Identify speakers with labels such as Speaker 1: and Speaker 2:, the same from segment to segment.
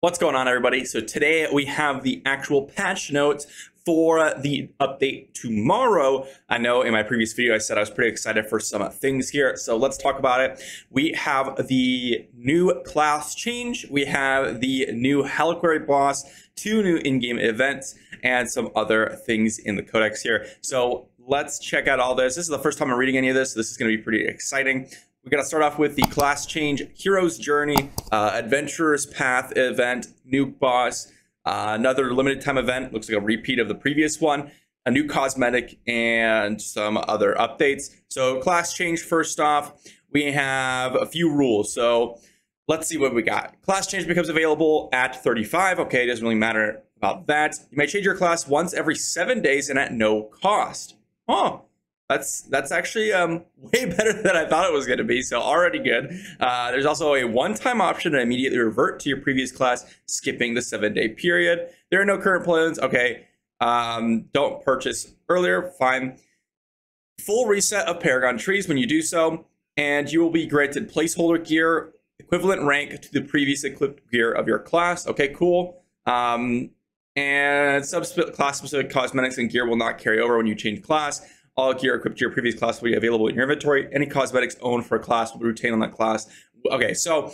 Speaker 1: What's going on, everybody? So today we have the actual patch notes for the update tomorrow. I know in my previous video I said I was pretty excited for some things here, so let's talk about it. We have the new class change, we have the new Heliquery Boss, 2 new in-game events, and some other things in the codex here. So let's check out all this. This is the first time I'm reading any of this, so this is going to be pretty exciting. We're going to start off with the class change, Hero's Journey, Adventurer's Path event, new boss, another limited time event, looks like a repeat of the previous one, a new cosmetic, and some other updates. So class change, first off, we have a few rules. So let's see what we got. Class change becomes available at 35. Okay, it doesn't really matter about that. You may change your class once every 7 days and at no cost. Huh. That's actually way better than I thought it was going to be, so already good. There's also a one-time option to immediately revert to your previous class, skipping the 7-day period. There are no current plans. Okay, don't purchase earlier. Fine. Full reset of Paragon trees when you do so, and you will be granted placeholder gear, equivalent rank to the previous equipped gear of your class. Okay, cool. And class-specific cosmetics and gear will not carry over when you change class. All gear equipped to your previous class will be available in your inventory. Any cosmetics owned for a class will be retained on that class. Okay, so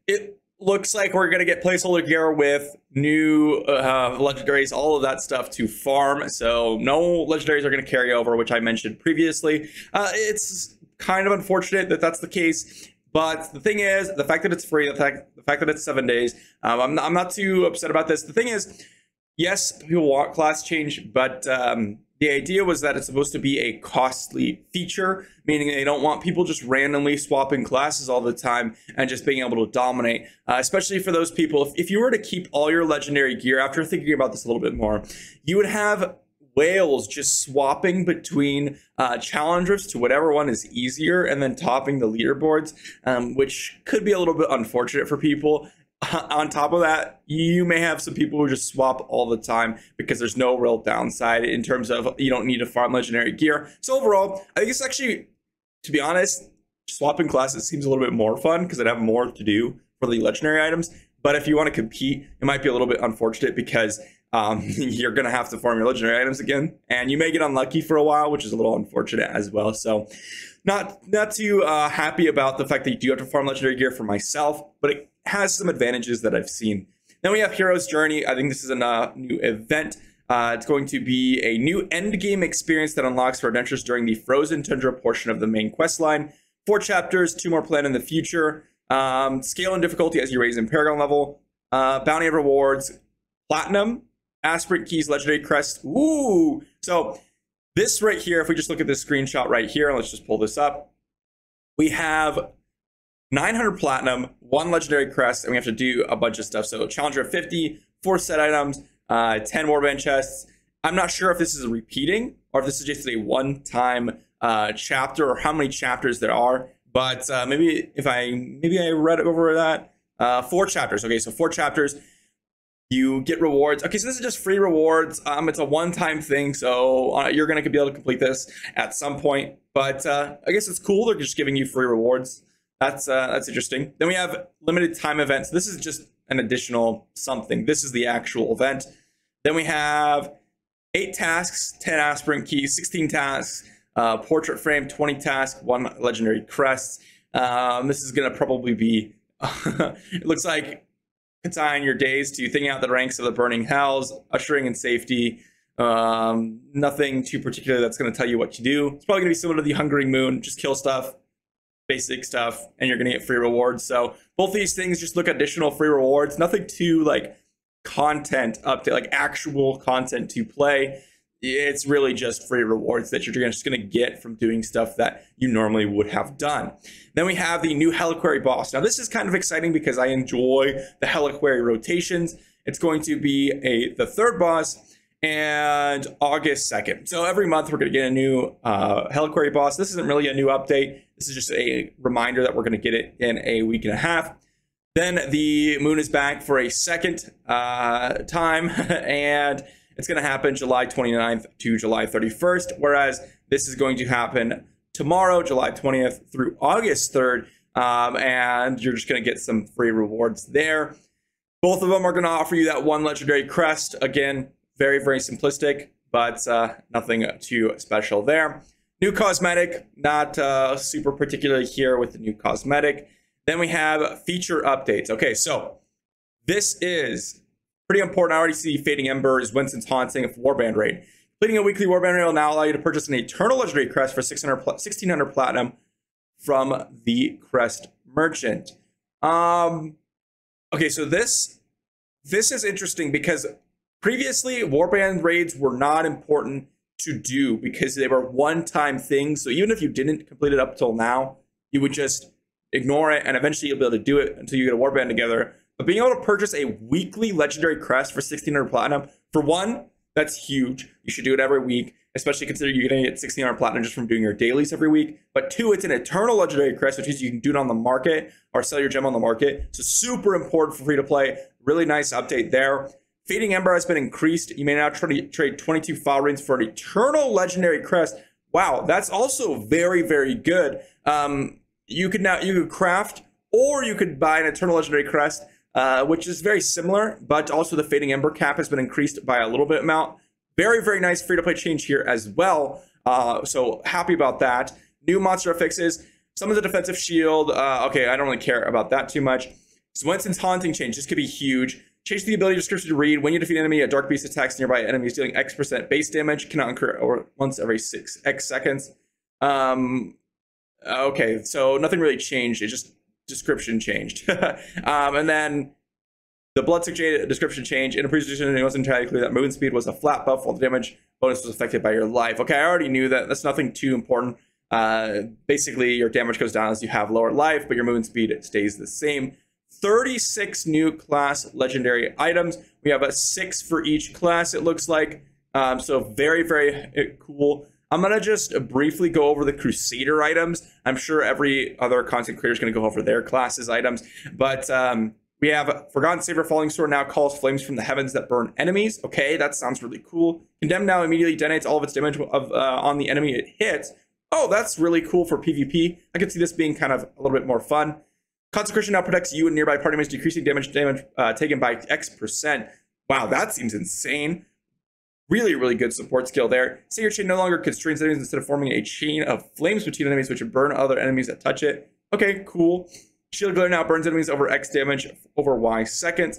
Speaker 1: it looks like we're going to get placeholder gear with new legendaries, all of that stuff to farm. So no legendaries are going to carry over, which I mentioned previously. It's kind of unfortunate that that's the case. But the thing is, the fact that it's free, the fact that it's 7 days, I'm not too upset about this. The thing is, yes, people want class change, but the idea was that it's supposed to be a costly feature, meaning they don't want people just randomly swapping classes all the time and just being able to dominate, especially for those people. If you were to keep all your legendary gear, after thinking about this a little bit more, you would have whales just swapping between challengers to whatever one is easier and then topping the leaderboards, which could be a little bit unfortunate for people. On top of that, you may have some people who just swap all the time because there's no real downside in terms of you don't need to farm legendary gear. So overall, I think it's actually, to be honest, swapping classes seems a little bit more fun because I'd have more to do for the legendary items. But if you want to compete, it might be a little bit unfortunate because you're going to have to farm your legendary items again. And you may get unlucky for a while, which is a little unfortunate as well. So not too happy about the fact that you do have to farm legendary gear for myself, but it has some advantages that I've seen. Then we have Hero's Journey. I think this is a new event. It's going to be a new end game experience that unlocks for adventures during the Frozen Tundra portion of the main quest line. 4 chapters, 2 more planned in the future. Scale and difficulty as you raise in Paragon level. Bounty of rewards, platinum, aspirant keys, legendary crest. Ooh! So this right here, if we just look at this screenshot right here, let's just pull this up. We have 900 platinum, 1 legendary crest, and we have to do a bunch of stuff. So challenger of 50, 4 set items, 10 warband chests. I'm not sure if this is repeating or if this is just a one-time chapter or how many chapters there are. But maybe I read over that. 4 chapters. Okay, so 4 chapters. You get rewards. Okay, so this is just free rewards. It's a one-time thing, so you're gonna be able to complete this at some point. But I guess it's cool. They're just giving you free rewards. That's interesting. Then we have limited time events. This is just an additional something. This is the actual event. Then we have 8 tasks, 10 aspirant keys, 16 tasks, portrait frame, 20 tasks, 1 legendary crest. This is gonna probably be. It looks like consign your days to thinning out the ranks of the burning hells, ushering in safety. Nothing too particular that's going to tell you what to do. It's probably going to be similar to the Hungering Moon. Just kill stuff, basic stuff, and you're going to get free rewards. So both these things just look additional free rewards. Nothing too like content update, like actual content to play. It's really just free rewards that you're just going to get from doing stuff that you normally would have done. Then we have the new Heliquery Boss. Now this is kind of exciting because I enjoy the Heliquery rotations. It's going to be the 3rd boss and August 2nd. So every month we're going to get a new Heliquery Boss. This isn't really a new update. This is just a reminder that we're going to get it in a week and a half. Then the moon is back for a second time and it's going to happen July 29th to July 31st, whereas this is going to happen tomorrow, July 20th through August 3rd, and you're just going to get some free rewards there. Both of them are going to offer you that one legendary crest. Again, very, very simplistic, but nothing too special there. New cosmetic, not super particularly here with the new cosmetic. Then we have feature updates. Okay, so this is pretty important. I already see Fading Embers, Winston's Haunting, Warband Raid. Completing a weekly Warband Raid will now allow you to purchase an Eternal Legendary Crest for 1600 Platinum from the Crest Merchant. Okay, so this is interesting because previously Warband Raids were not important to do because they were one-time things. So even if you didn't complete it up till now, you would just ignore it, and eventually you'll be able to do it until you get a Warband together. But being able to purchase a weekly Legendary Crest for 1600 Platinum, for one, that's huge. You should do it every week, especially considering you're going to get 1600 Platinum just from doing your dailies every week. But two, it's an Eternal Legendary Crest, which means you can do it on the market or sell your gem on the market. So super important for free-to-play. Really nice update there. Fading Ember has been increased. You may now trade 22 file rings for an Eternal Legendary Crest. Wow, that's also very, very good. You could craft, or you could buy an Eternal Legendary Crest, which is very similar, but also the Fading Ember cap has been increased by a little bit amount. Very, very nice free-to-play change here as well. So happy about that. New monster fixes. Some of the defensive shield. Okay, I don't really care about that too much. So Winston's Haunting change. This could be huge. Change the ability description to read. When you defeat an enemy, a Dark Beast attacks nearby enemies dealing X% base damage. Cannot occur once every 6x seconds. Okay, so nothing really changed. It just description changed. And then the Bloodsick Jade description change. In a presentation, it wasn't entirely clear that movement speed was a flat buff while the damage bonus was affected by your life. Okay, I already knew that. That's nothing too important. Basically, your damage goes down as you have lower life, but your movement speed stays the same. 36 new class legendary items. We have a 6 for each class, it looks like. So very, very cool. I'm going to just briefly go over the Crusader items. I'm sure every other content creator is going to go over their classes items. But we have Forgotten Saber Falling Sword now calls flames from the heavens that burn enemies. Okay, that sounds really cool. Condemned now immediately detonates all of its damage on the enemy it hits. Oh, that's really cool for PvP. I could see this being kind of a little bit more fun. Consecration now protects you and nearby party mates, decreasing damage taken by X%. Wow, that seems insane. Really, really good support skill there. Say your chain no longer constrains enemies instead of forming a chain of flames between enemies, which would burn other enemies that touch it. Okay, cool. Shield Glare now burns enemies over X damage over Y seconds.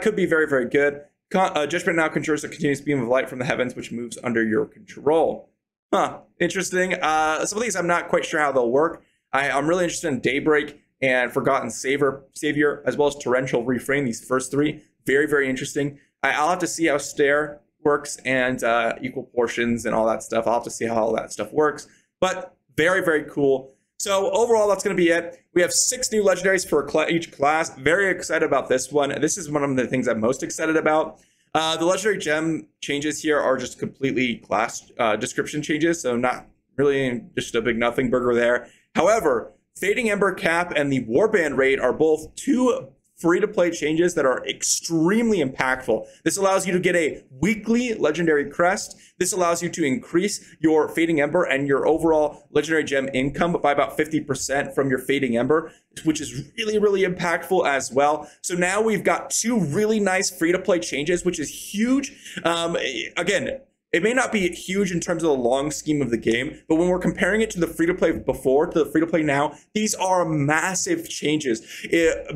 Speaker 1: Could be very, very good. Judgment now conjures a continuous beam of light from the heavens, which moves under your control. Huh, interesting. Some of these I'm not quite sure how they'll work. I'm really interested in Daybreak and Forgotten Savior, as well as Torrential Refrain. These first three, very, very interesting. I'll have to see how Stare works and equal portions and all that stuff. I'll have to see how all that stuff works, but very, very cool. So overall, that's going to be it. We have 6 new legendaries for each class. Very excited about this one. This is one of the things I'm most excited about. The legendary gem changes here are just completely class description changes, so not really just a big nothing burger there. However, Fading Ember Cap and the Warband Raid are both 2 free-to-play changes that are extremely impactful. This allows you to get a weekly legendary crest. This allows you to increase your Fading Ember and your overall legendary gem income by about 50% from your Fading Ember, which is really, really impactful as well. So now we've got 2 really nice free-to-play changes, which is huge. Again, it may not be huge in terms of the long scheme of the game, but when we're comparing it to the free-to-play before to the free-to-play now, these are massive changes.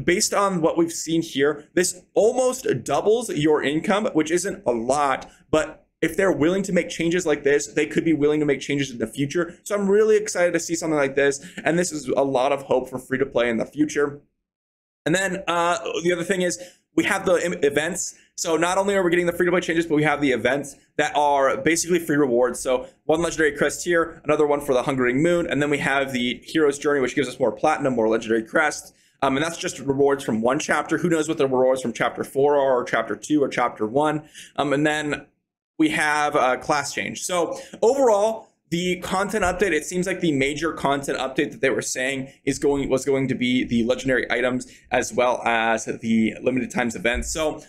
Speaker 1: Based on what we've seen here, this almost doubles your income, which isn't a lot, but if they're willing to make changes like this, they could be willing to make changes in the future. So I'm really excited to see something like this, and this is a lot of hope for free-to-play in the future. And then the other thing is, we have the events. So not only are we getting the free-to-play changes, but we have the events that are basically free rewards. So 1 legendary crest here, another one for the Hungering Moon, and then we have the Hero's Journey, which gives us more platinum, more legendary crests. And that's just rewards from one chapter. Who knows what the rewards from chapter 4 are, or chapter 2, or chapter 1. And then we have a class change. So overall, the content update, it seems like the major content update that they were saying was going to be the legendary items as well as the limited times events. So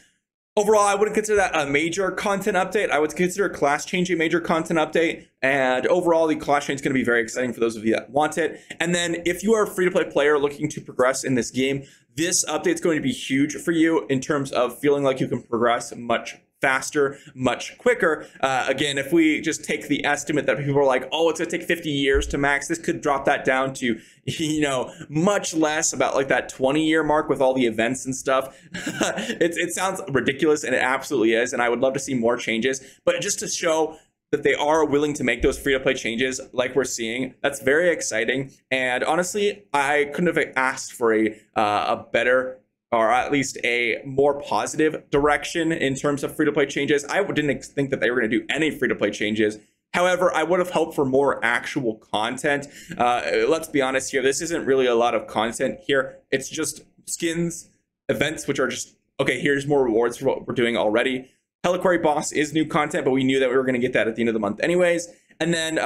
Speaker 1: Overall, I wouldn't consider that a major content update. I would consider class change a major content update. And overall, the class change is going to be very exciting for those of you that want it. And then if you are a free-to-play player looking to progress in this game, this update is going to be huge for you in terms of feeling like you can progress much faster, much quicker. Again, if we just take the estimate that people are like, oh, it's gonna take 50 years to max, this could drop that down to, you know, much less, about like that 20-year mark with all the events and stuff. It sounds ridiculous, and it absolutely is, and I would love to see more changes, but just to show that they are willing to make those free-to-play changes like we're seeing, that's very exciting. And honestly, I couldn't have asked for a better, or at least a more positive direction in terms of free-to-play changes. I didn't think that they were going to do any free-to-play changes. However, I would have hoped for more actual content. Let's be honest here, this isn't really a lot of content here. It's just skins, events, which are just, okay, here's more rewards for what we're doing already. Heliquery Boss is new content, but we knew that we were going to get that at the end of the month anyways. And then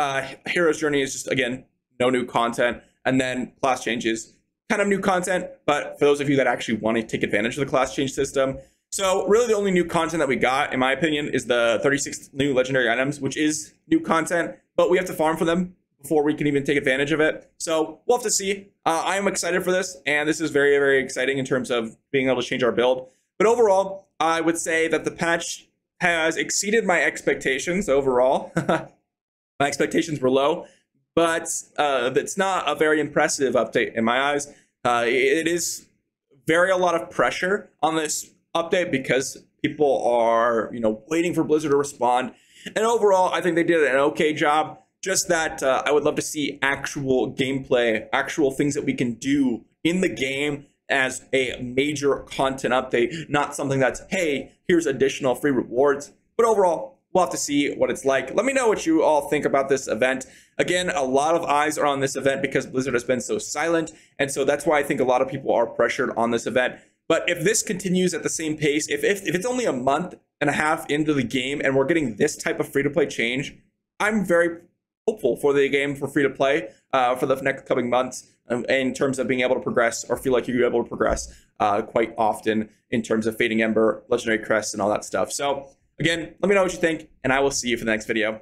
Speaker 1: Hero's Journey is just, again, no new content. And then class changes, kind of new content, but for those of you that actually want to take advantage of the class change system. So really the only new content that we got, in my opinion, is the 36 new legendary items, which is new content, but we have to farm for them before we can even take advantage of it. So we'll have to see. I am excited for this, and this is very, very exciting in terms of being able to change our build. But overall, I would say that the patch has exceeded my expectations overall. My expectations were low, but it's not a very impressive update in my eyes. It is a lot of pressure on this update because people are, you know, waiting for Blizzard to respond. And overall, I think they did an okay job. Just that I would love to see actual gameplay, actual things that we can do in the game as a major content update, not something that's, hey, here's additional free rewards. But overall, we'll have to see what it's like. Let me know what you all think about this event. Again, a lot of eyes are on this event because Blizzard has been so silent. And so that's why I think a lot of people are pressured on this event. But if this continues at the same pace, if it's only a month and a half into the game and we're getting this type of free-to-play change, I'm very hopeful for the game for free-to-play for the next coming months in terms of being able to progress, or feel like you're able to progress quite often in terms of Fading Ember, Legendary Crests, and all that stuff. So again, let me know what you think, and I will see you for the next video.